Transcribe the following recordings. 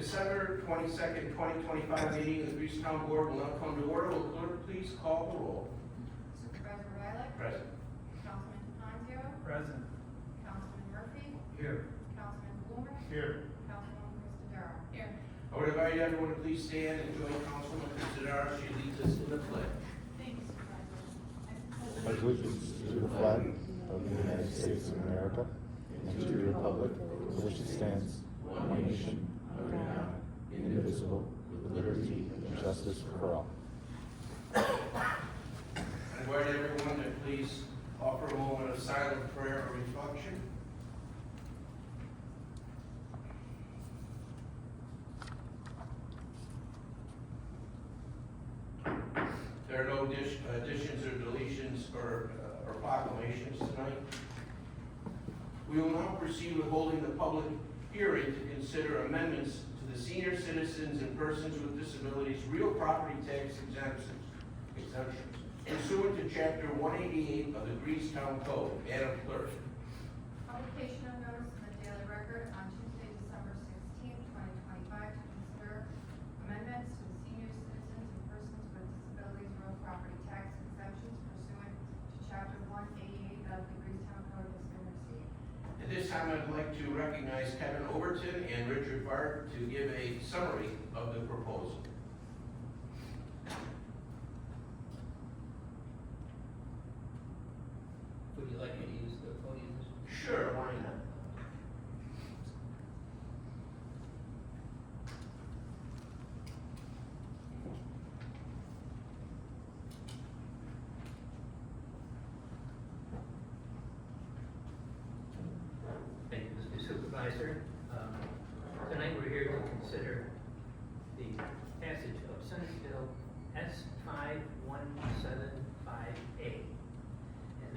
December 22nd, 2025 meeting of the Greastown Board will now come to order. Will the clerk please call the roll? Supervisor Rylick? Present. Councilman Ponzio? Present. Councilman Murphy? Here. Councilman Blumer? Here. Councilwoman Christopher? Here. I would invite everyone to please stand and join Councilwoman Christopher. She leads us in the pledge. Thank you, Supervisor. Pledge allegiance to the flag of the United States of America and to the republic for which it stands, one nation, under God, indivisible, with liberty and justice for all. I invite everyone to please offer a moment of silent prayer or reflection. There are no additions or deletions or proclamations tonight. We will now proceed with holding the public hearing to consider amendments to the senior citizens and persons with disabilities real property tax exemptions pursuant to Chapter 188 of the Greastown Code. Madam Clerk. Publication of notice in the Daily Record on Tuesday, December 16th, 2025, to consider amendments to the senior citizens and persons with disabilities real property tax exemptions pursuant to Chapter 188 of the Greastown Code has been received. At this time, I'd like to recognize Kevin Overton and Richard Bart to give a summary of the proposal. Would you like me to use the podium? Sure, why not? Thank you, Mr. Supervisor. Tonight we're here to consider the passage of Senate Bill S 5175A. And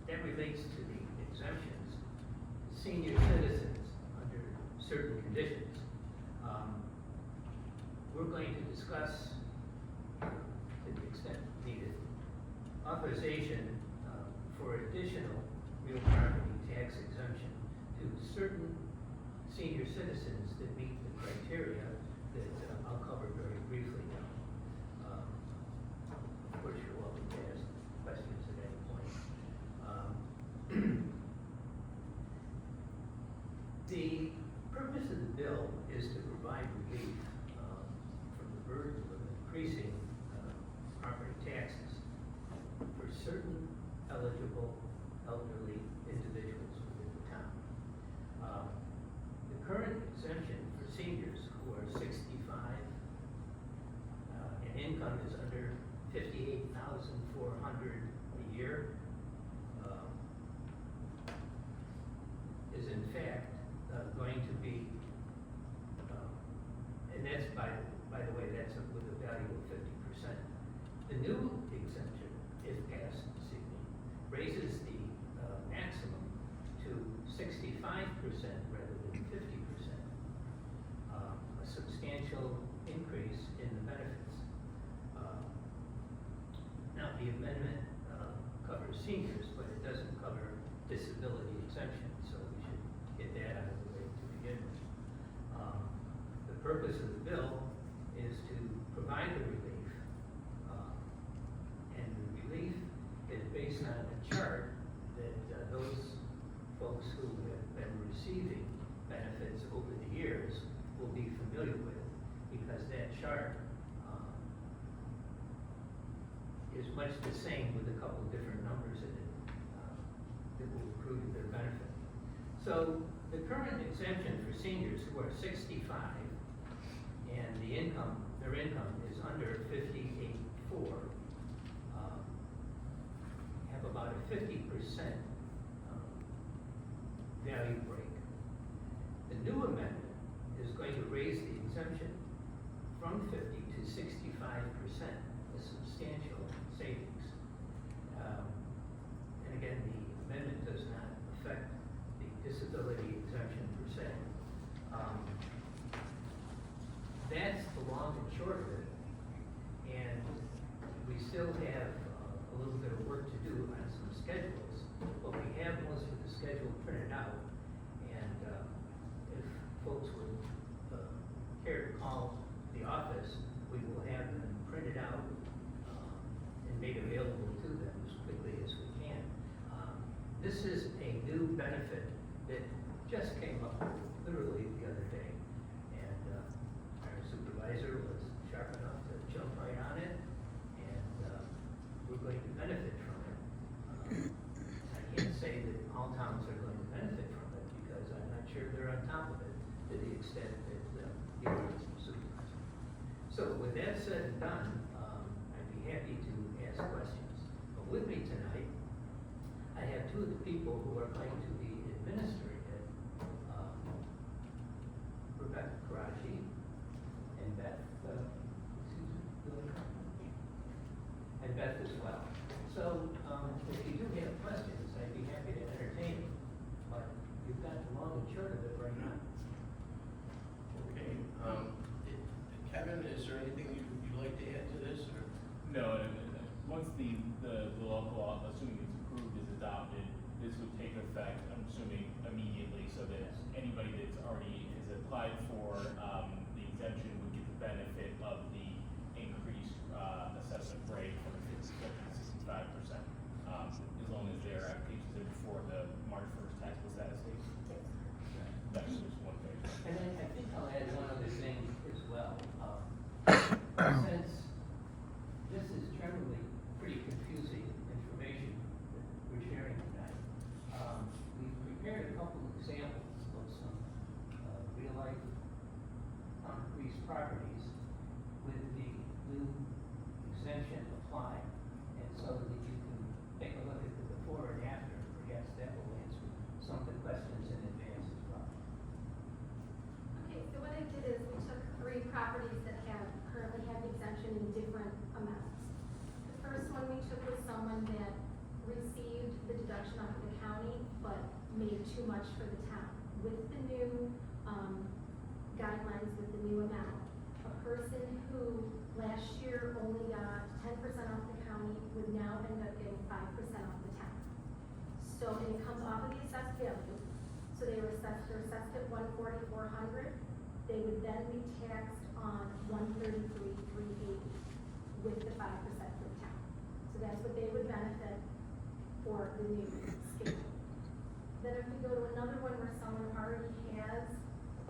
that relates to the exemptions, senior citizens under certain conditions. We're going to discuss, to the extent needed, authorization for additional real property tax exemption to certain senior citizens that meet the criteria that I'll cover very briefly now. Of course, you're welcome to ask questions at any point. The purpose of the bill is to provide relief from the burden of increasing property taxes for certain eligible elderly individuals within the town. The current exemption for seniors who are 65 and income is under $58,400 a year is in fact going to be, and that's by the way, that's with a value of 50%. The new exemption, if passed this evening, raises the maximum to 65% rather than 50%. A substantial increase in the benefits. Now, the amendment covers seniors, but it doesn't cover disability exemption, so we should get that out of the way to begin with. The purpose of the bill is to provide the relief, and the relief is based on a chart that those folks who have been receiving benefits over the years will be familiar with, because that chart is much the same with a couple different numbers in it that will accrue to their benefit. So the current exemption for seniors who are 65 and their income is under 58.4 have about a 50% value break. The new amendment is going to raise the exemption from 50 to 65%, a substantial savings. And again, the amendment does not affect the disability exemption per se. That's the long and short of it. And we still have a little bit of work to do on some schedules, but we have most of the schedule printed out. And if folks would prepared to call the office, we will have them printed out and made available to them as quickly as we can. This is a new benefit that just came up literally the other day. And our supervisor was sharp enough to jump right on it, and we're going to benefit from it. I can't say that all towns are going to benefit from it, because I'm not sure they're on top of it to the extent that you are as a supervisor. So with that said and done, I'd be happy to ask questions. But with me tonight, I have two of the people who are going to be administering it, Rebecca Karaji and Beth, and Beth as well. So, if you do have questions, I'd be happy to entertain them, but you've got the long and short of it right now. Okay, Kevin, is there anything you'd like to add to this, or? No, once the local law, assuming it's approved, is adopted, this would take effect, I'm assuming, immediately, so that anybody that's already has applied for, the exemption would get the benefit of the increased, assessment rate from 50 to 65%, as long as their applications are before the March 1st taxable status date. That's just one thing. And then I think I'll add one other thing as well. Since this is generally pretty confusing information that we're sharing tonight, we prepared a couple of examples of some real-life increased properties with the new exemption applied, and so that you can take a look at the before and after, and perhaps that will answer some of the questions in advance as well. Okay, so what I did is we took 3 properties that currently have exemption in different amounts. The first one we took was someone that received the deduction off of the county, but made too much for the town. With the new guidelines, with the new amount, a person who last year only got 10% off the county would now end up getting 5% off the town. So, and it comes off of the assessed value. So they're assessed at 144,400. They would then be taxed on 133,380 with the 5% for the town. So that's what they would benefit for the new scale. Then if we go to another one where someone already has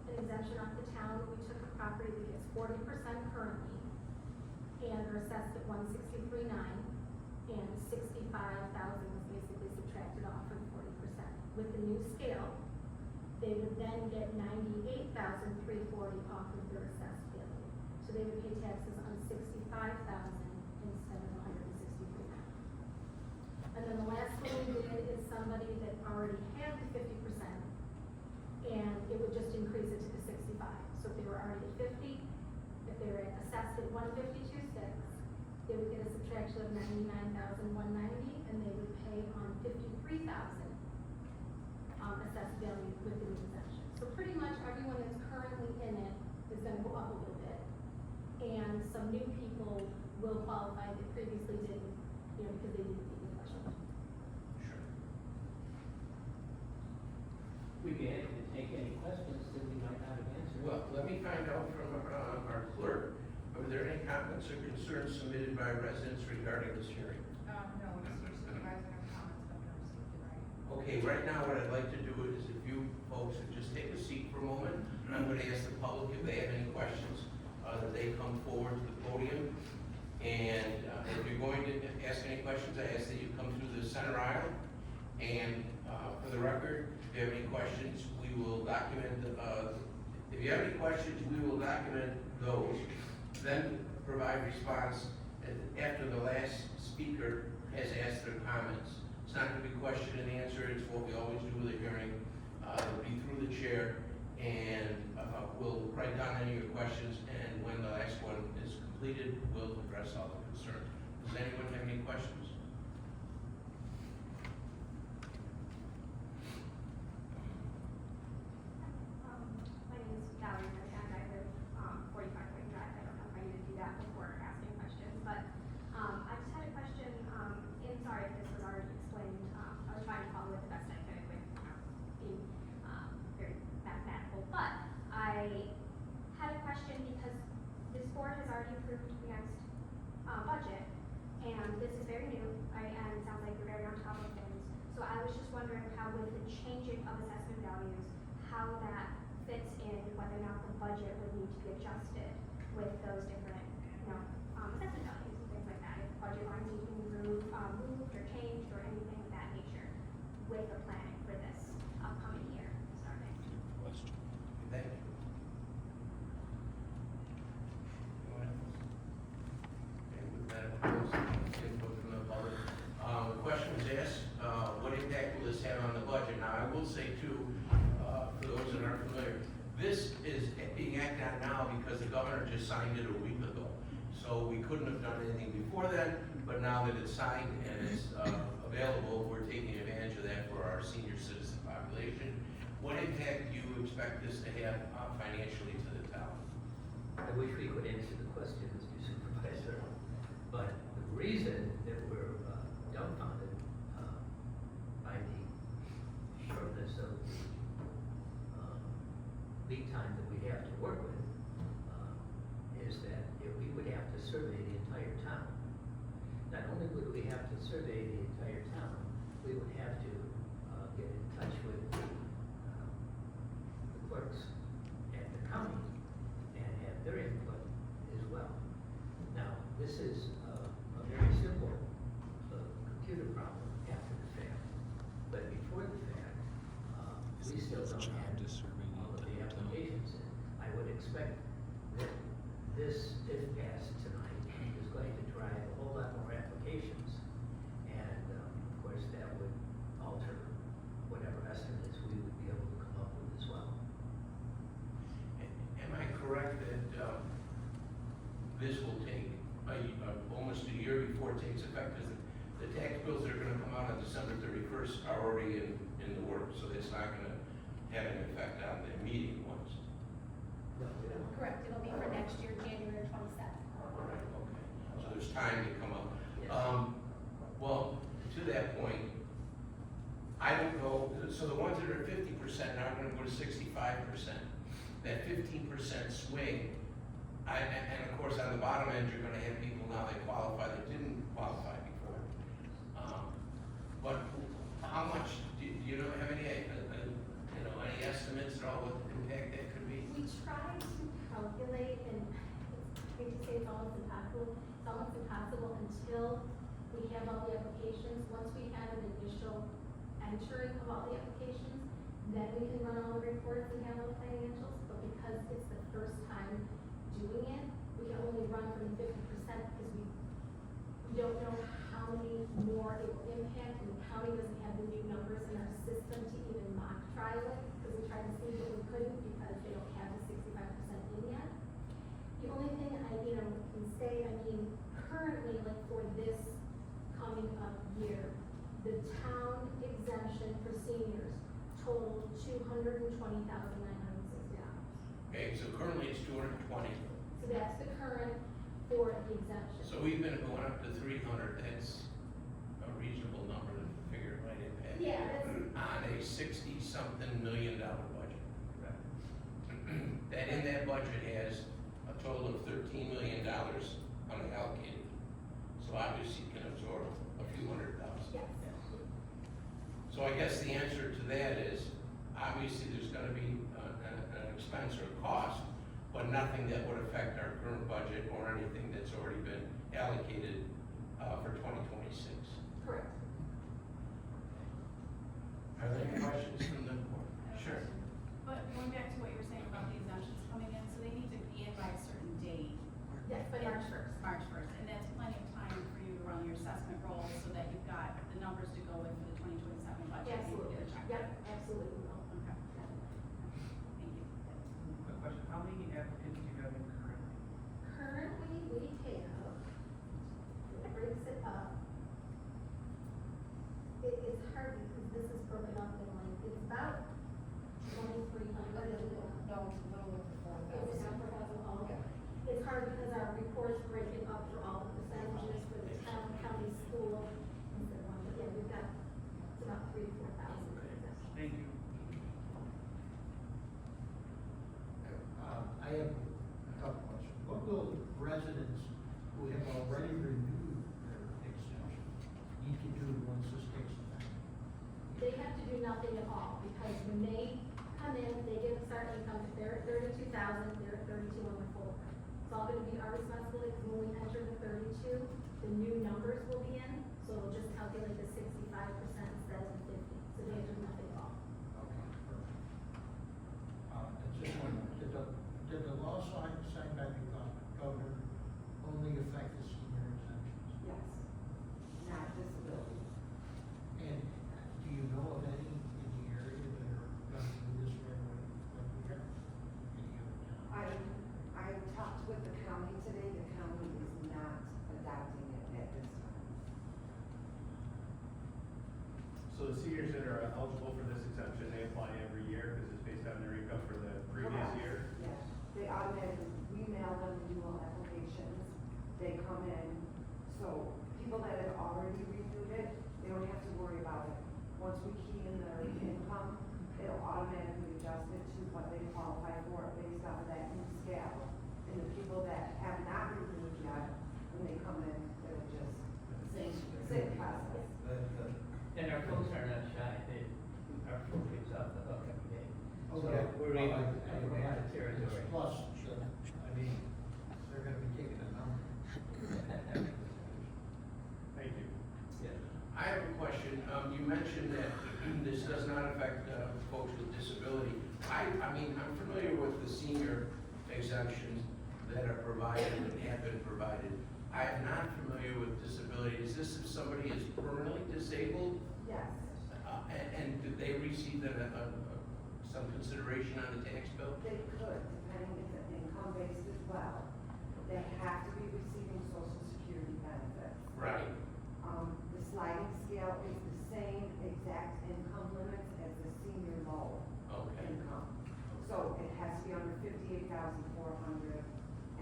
an exemption off the town, we took a property that gets 40% currently, and they're assessed at 163,900, and 65,000 was basically subtracted off from 40%. With the new scale, they would then get 98,340 off of their assessed value. So they would pay taxes on 65,000 instead of 163,900. And then the last one we did is somebody that already had the 50%, and it would just increase it to the 65. So if they were already at 50, if they were assessed at 152,600, they would get a subtraction of 99,190, and they would pay on 53,000 assessed value with the exemption. So pretty much everyone that's currently in it is gonna go up a little bit. And some new people will qualify that previously didn't, because they didn't meet the threshold. Sure. We'd be happy to take any questions that we might not have answered. Well, let me find out from our clerk, are there any comments or concerns submitted by residents regarding this hearing? No, Mr. Supervisor, no comments, but no received in writing. Okay, right now what I'd like to do is if you folks would just take a seat for a moment, I'm gonna ask the public if they have any questions, that they come forward to the podium. And if you're going to ask any questions, I ask that you come through the center aisle. And for the record, if you have any questions, we will document, if you have any questions, we will document those. Then provide response after the last speaker has asked their comments. It's not gonna be question and answer, it's what we always do with a hearing. It'll be through the chair, and we'll write down any of your questions, and when the last one is completed, we'll address all the concerns. Does anyone have any questions? My name is Valerie, and I live 45 Queen Drive. I don't know if I need to do that before asking questions, but I just had a question, and sorry if this was already explained. I was trying to follow it the best I could with being very mathematical, but I had a question changing of assessment values, how that fits in, whether or not the budget would need to be adjusted with those different, assessment values and things like that. If budget lines need to be moved or changed or anything of that nature with the planning for this upcoming year starting. Thank you. Anyone else? Okay, with that, we'll close the input from the public. The question was asked, what impact will this have on the budget? Now, I will say too, for those that aren't familiar, this is being acted on now because the governor just signed it a week ago. So we couldn't have done anything before then, but now that it's signed and it's available, we're taking advantage of that for our senior citizen population. What impact do you expect this to have financially to the town? I wish we could answer the question, Mr. Supervisor, but the reason that we're dumbfounded by the shortness of the lead time that we have to work with is that if we would have to survey the entire town. Not only would we have to survey the entire town, we would have to get in touch with the clerks at the county and have their input as well. Now, this is a very simple computer problem after the fact, but before the fact, we still don't have all of the applications in. I would expect that this, if passed tonight, is going to drive a whole lot more applications, and of course, that would alter whatever estimates we would be able to come up with as well. Am I correct that this will take almost a year before it takes effect? Because the tax bills that are gonna come out on December 31st are already in the works, so it's not gonna have an effect on the immediate ones. Correct, it'll be for next year, January 27th. Okay, so there's time to come up. Yes. Well, to that point, I don't know, so the ones that are 50% now are gonna go to 65%. That 15% swing, and of course, on the bottom end, you're gonna have people now that qualify that didn't qualify before. But how much, do you know, have any, any estimates at all what the impact that could be? We tried to calculate, and I hate to say it's almost impossible until we have all the applications. Once we have an initial entering of all the applications, then we can run all the reports and have all the financials. But because it's the first time doing it, we can only run from 50% because we don't know how many more it will impact, and the county doesn't have the new numbers in our system to even mock trial it, because we tried to see that we couldn't because they don't have the 65% in yet. The only thing I, can say, currently, like for this coming up year, the town exemption for seniors totaled $220,960. Okay, so currently it's 220. So that's the current for the exemption. So we've been going up to 300, that's a reasonable number to figure it might impact. Yeah, that's- On a 60-something million budget. That in that budget has a total of $13 million unallocated. So obviously you can absorb a few $100,000. Yes. So I guess the answer to that is, obviously there's gonna be an expense or cost, but nothing that would affect our current budget or anything that's already been allocated for 2026. Correct. Are there any questions from the board? Sure. But going back to what you were saying about the exemptions coming in, so they need to be in by a certain date. Yes, by March 1st. March 1st, and that's plenty of time for you to run your assessment rolls so that you've got the numbers to go with for the 2027 budget. Absolutely. Yep, absolutely. we will. Okay. Thank you. Quick question, how many applicants do you have in currently? Currently, we have, it breaks it up. It's hard because this is broken up in like, it's about 2,300. No, it's a little over 4,000. It's hard because our reports break it up for all the percentages for the town, county, school, and so on. But yeah, we've got, it's about 3,000 to 4,000. Thank you. I have a couple questions. What will residents who have already renewed their exemption need to do once this takes effect? They have to do nothing at all. when they come in, they give us our income, if they're at 32,000, they're at 32 when we're full. It's all gonna be our responsibility, because when we enter the 32, the new numbers will be in, so it'll just calculate the 65% instead of the 50, so they have to do nothing at all. Okay, perfect. And just one, did the law signed by the governor only affect the senior exemptions? Yes, not disability. And do you know of any in the area that are gonna do this right away, like we have? Any other town? I talked with the county today, the county is not adopting it at this time. So the seniors that are eligible for this exemption, they apply every year because it's based on their income for the previous Correct. year? Yes, they automatically, we mail them renewal applications, they come in, so people that have already renewed it, they don't have to worry about it. Once we key in their income, it'll automatically adjust it to what they qualify for based off of that new scale. And the people that have not renewed yet, when they come in, it'll just, same process. And our folks are not shy, our folk gets off the hook every day. So Okay. we're Well, able I- to cover a lot of territory. Plus, I mean, they're gonna be taking a number. Thank you. Yeah. I have a question. You mentioned that this does not affect folks with disability. I mean, I'm familiar with the senior exemptions that are provided and have been provided. I am not familiar with disability. Is this if somebody is permanently disabled? Yes, And do they receive some consideration on the tax bill? they could, depending if it's income-based as well. They have to be receiving social security benefits. Right. The sliding scale is the same exact income limits as the senior low Okay. income. So it has to be under 58,400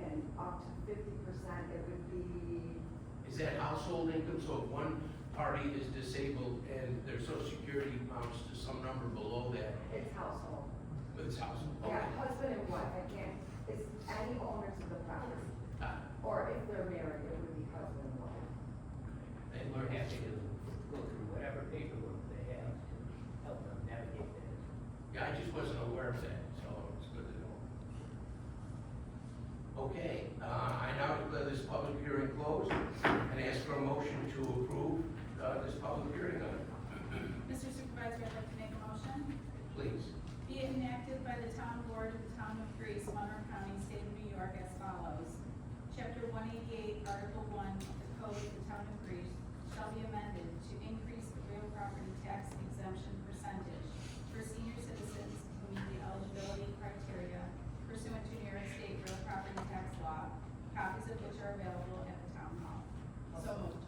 and up to 50%, it would be, Is that household income? So if one party is disabled and their social security amounts to some number below that, it's household. but it's household? Yeah, Okay. husband and wife, I can't, it's any owners of the property. Ah, Or if they're married, it would be husband and wife. And we're happy to go through whatever paperwork they have to help them navigate that. Yeah, I just wasn't aware of that, so it's good to know. Okay, I now declare this public hearing closed and ask for a motion to approve this public hearing. Mr. Supervisor, I'd like to make a motion. Please. Be it enacted by the town board of the town of Greece, Monroe County, state of New York as follows. Chapter 188, Article 1 of the Code of the Town of Greece shall be amended to increase the real property tax exemption percentage for senior citizens who meet the eligibility criteria pursuant to New York State real property tax law, copies of which are available at the town hall. So moved.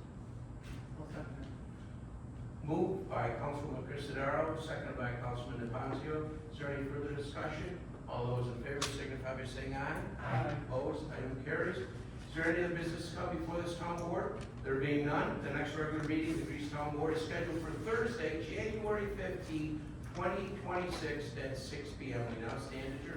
Moved by Councilman Crisadaro, seconded by Councilman Devanzio. Is there any further discussion? All those in favor signify by saying aye. Aye. Opposed, item carries. Is there any other business to come before this town board? There being none, the next regular meeting of the Greece Town Board is scheduled for Thursday, January 15, 2026 at 6 p.m. We now stand adjourned.